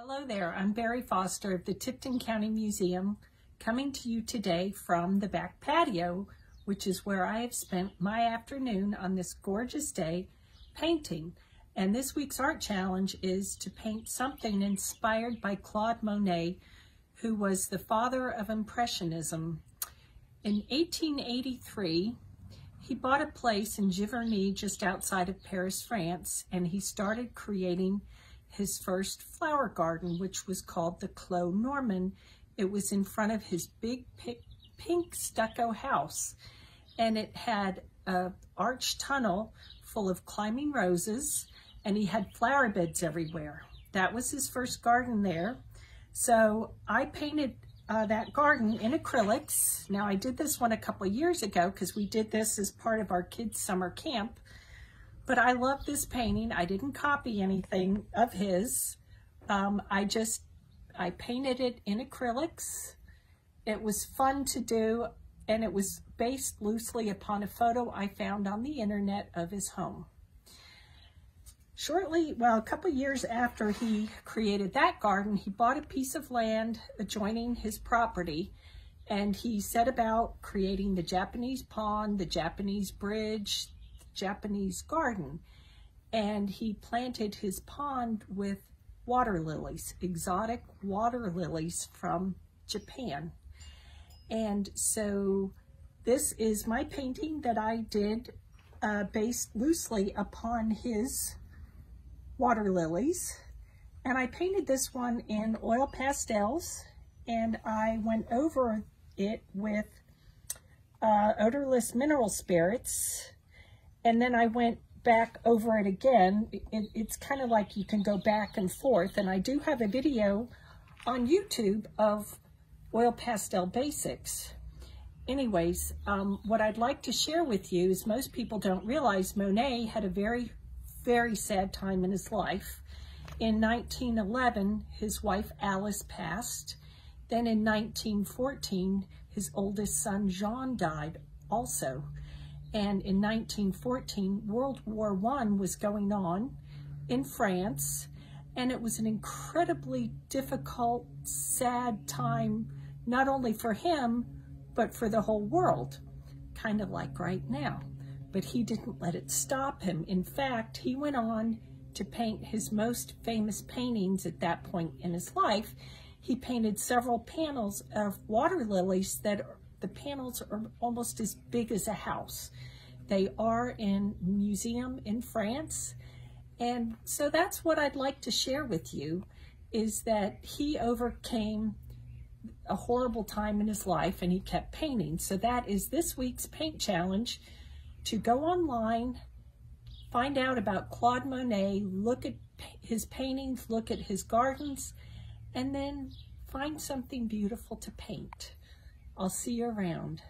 Hello there, I'm Barrie Foster of the Tipton County Museum, coming to you today from the back patio, which is where I have spent my afternoon on this gorgeous day painting. And this week's art challenge is to paint something inspired by Claude Monet, who was the father of Impressionism. In 1883, he bought a place in Giverny just outside of Paris, France, and he started creating his first flower garden, which was called the Clos Normand. It was in front of his big pink stucco house, and it had an arched tunnel full of climbing roses, and he had flower beds everywhere. That was his first garden there. So I painted that garden in acrylics. Now I did this one a couple of years ago because we did this as part of our kids' summer camp. But I love this painting. I didn't copy anything of his. I painted it in acrylics. It was fun to do, and it was based loosely upon a photo I found on the internet of his home. A couple years after he created that garden, he bought a piece of land adjoining his property, and he set about creating the Japanese pond, the Japanese bridge, Japanese garden, and he planted his pond with water lilies, exotic water lilies from Japan. And so this is my painting that I did based loosely upon his water lilies, and I painted this one in oil pastels, and I went over it with odorless mineral spirits. And then I went back over it again. It's kind of like you can go back and forth. And I do have a video on YouTube of oil pastel basics. Anyways, what I'd like to share with you is most people don't realize Monet had a very, very sad time in his life. In 1911, his wife Alice passed. Then in 1914, his oldest son Jean died also. And in 1914, World War I was going on in France, and it was an incredibly difficult, sad time, not only for him, but for the whole world, kind of like right now. But he didn't let it stop him. In fact, he went on to paint his most famous paintings at that point in his life. He painted several panels of water lilies that the panels are almost as big as a house. They are in a museum in France. And so that's what I'd like to share with you, is that he overcame a horrible time in his life and he kept painting. So that is this week's paint challenge: to go online, find out about Claude Monet, look at his paintings, look at his gardens, and then find something beautiful to paint. I'll see you around.